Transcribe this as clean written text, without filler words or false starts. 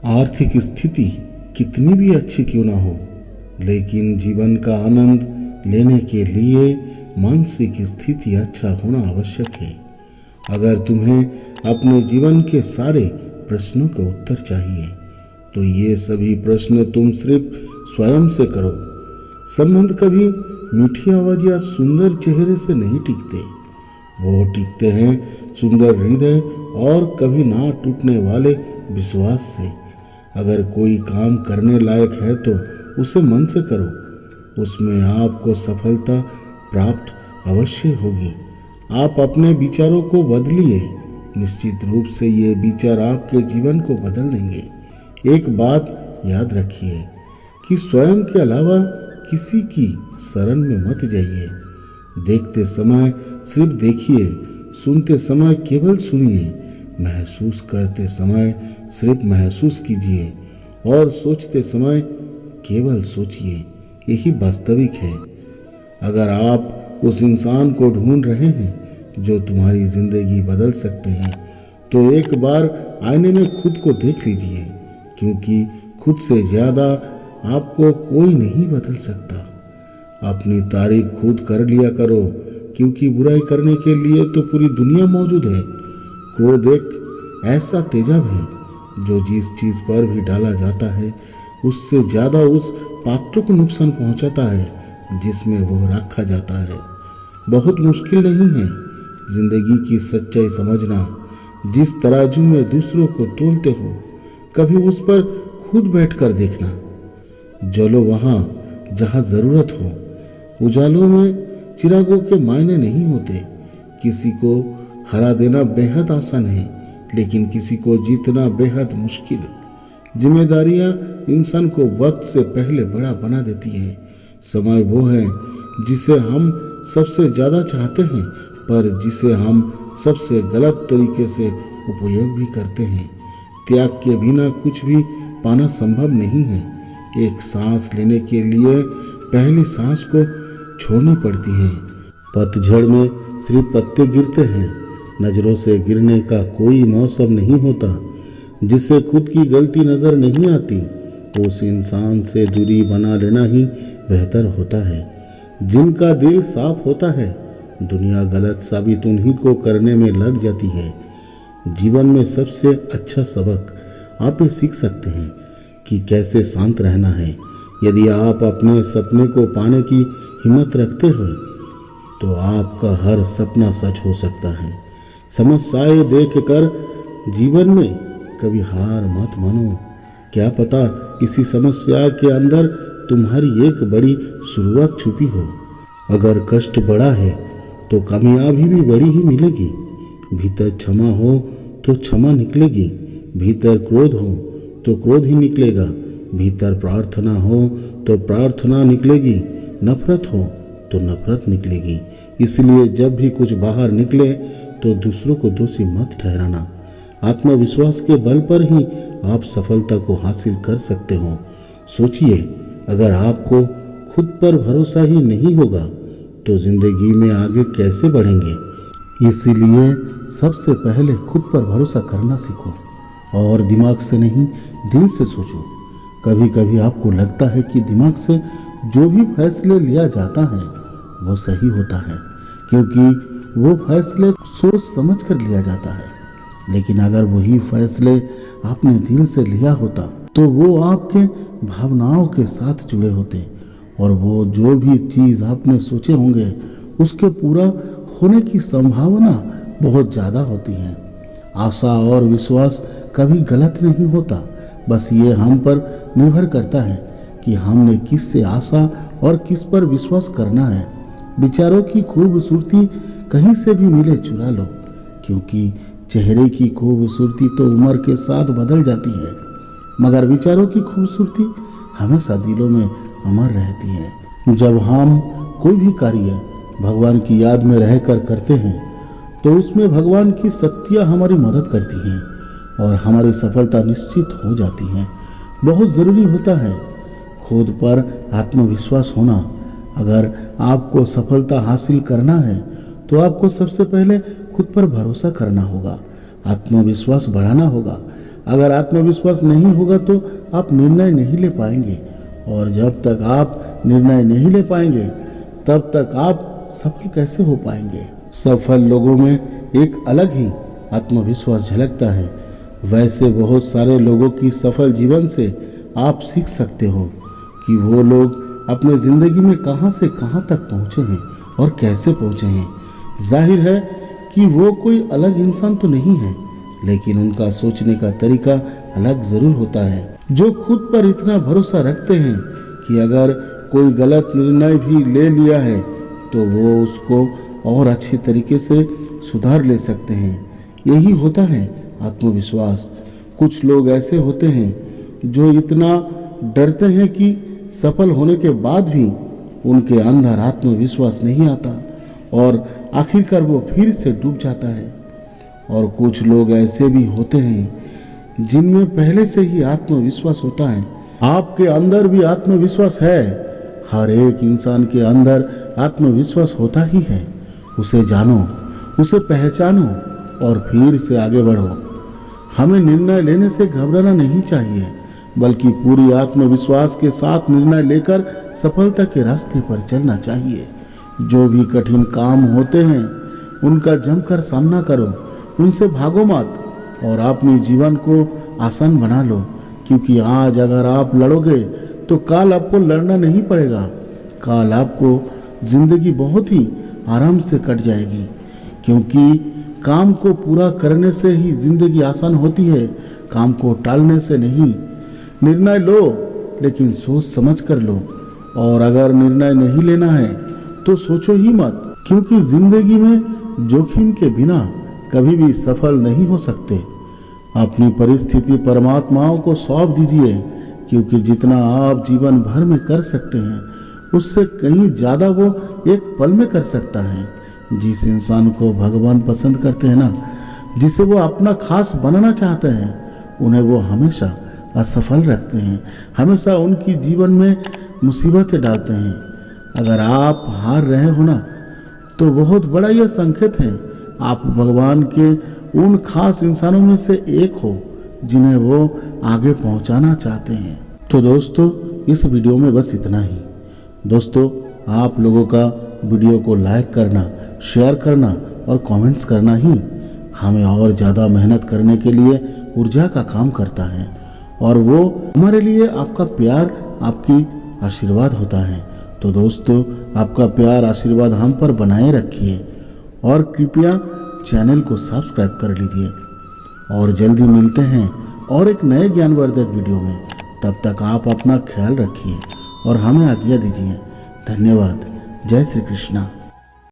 आर्थिक स्थिति कितनी भी अच्छी क्यों ना हो, लेकिन जीवन का आनंद लेने के लिए मानसिक स्थिति अच्छा होना आवश्यक है। अगर तुम्हें अपने जीवन के सारे प्रश्नों के उत्तर चाहिए तो ये सभी प्रश्न तुम सिर्फ स्वयं से करो। संबंध कभी मीठी आवाज या सुंदर चेहरे से नहीं टिकते, वो टिकते हैं सुंदर हृदय और कभी ना टूटने वाले विश्वास से। अगर कोई काम करने लायक है तो उसे मन से करो, उसमें आपको सफलता प्राप्त अवश्य होगी। आप अपने विचारों को बदलिए, निश्चित रूप से ये विचार आपके जीवन को बदल देंगे। एक बात याद रखिए कि स्वयं के अलावा किसी की शरण में मत जाइए। देखते समय सिर्फ देखिए, सुनते समय केवल सुनिए, महसूस करते समय सिर्फ महसूस कीजिए और सोचते समय केवल सोचिए। यही वास्तविक है। अगर आप उस इंसान को ढूंढ रहे हैं जो तुम्हारी जिंदगी बदल सकते हैं तो एक बार आईने में खुद को देख लीजिए, क्योंकि खुद से ज्यादा आपको कोई नहीं बदल सकता। अपनी तारीफ खुद कर लिया करो, क्योंकि बुराई करने के लिए तो पूरी दुनिया मौजूद है। क्रोध एक ऐसा तेजाब है जो जिस चीज पर भी डाला जाता है उससे ज्यादा उस पात्र को नुकसान पहुंचाता है जिसमें वो रखा जाता है। बहुत मुश्किल नहीं है जिंदगी की सच्चाई समझना। जिस तराजू में दूसरों को तोलते हो, कभी उस पर खुद बैठकर देखना। जलो वहां जहां जरूरत हो। उजालों में चिरागों के मायने नहीं होते। किसी को हरा देना बेहद आसान है, लेकिन किसी को जीतना बेहद मुश्किल। जिम्मेदारियां इंसान को वक्त से पहले बड़ा बना देती है। समय वो है जिसे हम सबसे ज्यादा चाहते हैं, पर जिसे हम सबसे गलत तरीके से उपयोग भी करते हैं। त्याग के बिना कुछ भी पाना संभव नहीं है। एक सांस लेने के लिए पहली सांस को छोड़नी पड़ती है। पतझड़ में सिर्फ पत्ते गिरते हैं, नजरों से गिरने का कोई मौसम नहीं होता। जिसे खुद की गलती नजर नहीं आती, उस इंसान से दूरी बना लेना ही बेहतर होता है। जिनका दिल साफ होता है, दुनिया गलत साबित उन्हीं को करने में लग जाती है। जीवन में सबसे अच्छा सबक आप ये सीख सकते हैं कि कैसे शांत रहना है। यदि आप अपने सपने को पाने की हिम्मत रखते हो तो आपका हर सपना सच हो सकता है। समस्याएं देखकर जीवन में कभी हार मत मानो। क्या पता इसी समस्या के अंदर तुम्हारी एक बड़ी शुरुआत छुपी हो। अगर कष्ट बड़ा है तो कामयाबी भी बड़ी ही मिलेगी। भीतर क्षमा हो तो क्षमा निकलेगी, भीतर क्रोध हो तो क्रोध ही निकलेगा, भीतर प्रार्थना हो तो प्रार्थना निकलेगी, नफरत हो तो नफरत निकलेगी। इसलिए जब भी कुछ बाहर निकले तो दूसरों को दोषी मत ठहराना। आत्मविश्वास के बल पर ही आप सफलता को हासिल कर सकते हो। सोचिए, अगर आपको खुद पर भरोसा ही नहीं होगा तो जिंदगी में आगे कैसे बढ़ेंगे। इसीलिए सबसे पहले खुद पर भरोसा करना सीखो और दिमाग से नहीं, दिल से सोचो। कभी कभी आपको लगता है कि दिमाग से जो भी फैसले लिया जाता है वो सही होता है, क्योंकि वो फैसले सोच समझ कर लिया जाता है। लेकिन अगर वही फैसले आपने दिल से लिया होता तो वो आपके भावनाओं के साथ जुड़े होते और वो जो भी चीज़ आपने सोचे होंगे उसके पूरा होने की संभावना बहुत ज़्यादा होती है। आशा और विश्वास कभी गलत नहीं होता, बस ये हम पर निर्भर करता है कि हमने किस से आशा और किस पर विश्वास करना है। विचारों की खूबसूरती कहीं से भी मिले चुरा लो, क्योंकि चेहरे की खूबसूरती तो उम्र के साथ बदल जाती है, मगर विचारों की खूबसूरती हमेशा दिलों में अमर रहती है। जब हम कोई भी कार्य भगवान की याद में रहकर करते हैं तो उसमें भगवान की शक्तियाँ हमारी मदद करती हैं और हमारी सफलता निश्चित हो जाती है। बहुत ज़रूरी होता है खुद पर आत्मविश्वास होना। अगर आपको सफलता हासिल करना है तो आपको सबसे पहले खुद पर भरोसा करना होगा, आत्मविश्वास बढ़ाना होगा। अगर आत्मविश्वास नहीं होगा तो आप निर्णय नहीं ले पाएंगे, और जब तक आप निर्णय नहीं ले पाएंगे तब तक आप सफल कैसे हो पाएंगे। सफल लोगों में एक अलग ही आत्मविश्वास झलकता है। वैसे बहुत सारे लोगों की सफल जीवन से आप सीख सकते हो कि वो लोग अपने ज़िंदगी में कहां से कहां तक पहुंचे हैं और कैसे पहुंचे हैं। जाहिर है कि वो कोई अलग इंसान तो नहीं है, लेकिन उनका सोचने का तरीका अलग ज़रूर होता है। जो खुद पर इतना भरोसा रखते हैं कि अगर कोई गलत निर्णय भी ले लिया है तो वो उसको और अच्छे तरीके से सुधार ले सकते हैं। यही होता है आत्मविश्वास। कुछ लोग ऐसे होते हैं जो इतना डरते हैं कि सफल होने के बाद भी उनके अंदर आत्मविश्वास नहीं आता और आखिरकार वो फिर से डूब जाता है। और कुछ लोग ऐसे भी होते हैं जिनमें पहले से ही आत्मविश्वास होता है। आपके अंदर भी आत्मविश्वास है। हर एक इंसान के अंदर आत्मविश्वास होता ही है। उसे जानो, उसे पहचानो और फिर से आगे बढ़ो। हमें निर्णय लेने से घबराना नहीं चाहिए, बल्कि पूरी आत्मविश्वास के साथ निर्णय लेकर सफलता के रास्ते पर चलना चाहिए। जो भी कठिन काम होते हैं उनका जमकर सामना करो, उनसे भागो मत और अपने जीवन को आसान बना लो, क्योंकि आज अगर आप लड़ोगे तो कल आपको लड़ना नहीं पड़ेगा। कल आपको जिंदगी बहुत ही आराम से कट जाएगी, क्योंकि काम को पूरा करने से ही जिंदगी आसान होती है, काम को टालने से नहीं। निर्णय लो, लेकिन सोच समझ कर लो, और अगर निर्णय नहीं लेना है तो सोचो ही मत, क्योंकि जिंदगी में जोखिम के बिना कभी भी सफल नहीं हो सकते। अपनी परिस्थिति परमात्माओं को सौंप दीजिए, क्योंकि जितना आप जीवन भर में कर सकते हैं उससे कहीं ज़्यादा वो एक पल में कर सकता है। जिस इंसान को भगवान पसंद करते हैं ना, जिसे वो अपना खास बनाना चाहते हैं, उन्हें वो हमेशा असफल रखते हैं, हमेशा उनकी जीवन में मुसीबतें डालते हैं। अगर आप हार रहे हो ना, तो बहुत बड़ा यह संकेत है आप भगवान के उन खास इंसानों में से एक हो जिन्हें वो आगे पहुंचाना चाहते हैं। तो दोस्तों, इस वीडियो में बस इतना ही। दोस्तों, आप लोगों का वीडियो को लाइक करना, शेयर करना और कमेंट्स करना ही हमें और ज़्यादा मेहनत करने के लिए ऊर्जा का काम करता है, और वो हमारे लिए आपका प्यार, आपकी आशीर्वाद होता है। तो दोस्तों, आपका प्यार आशीर्वाद हम पर बनाए रखिए और कृपया चैनल को सब्सक्राइब कर लीजिए। और जल्दी मिलते हैं और एक नए ज्ञानवर्धक वीडियो में। तब तक आप अपना ख्याल रखिए और हमें आज्ञा दीजिए। धन्यवाद। जय श्री कृष्णा।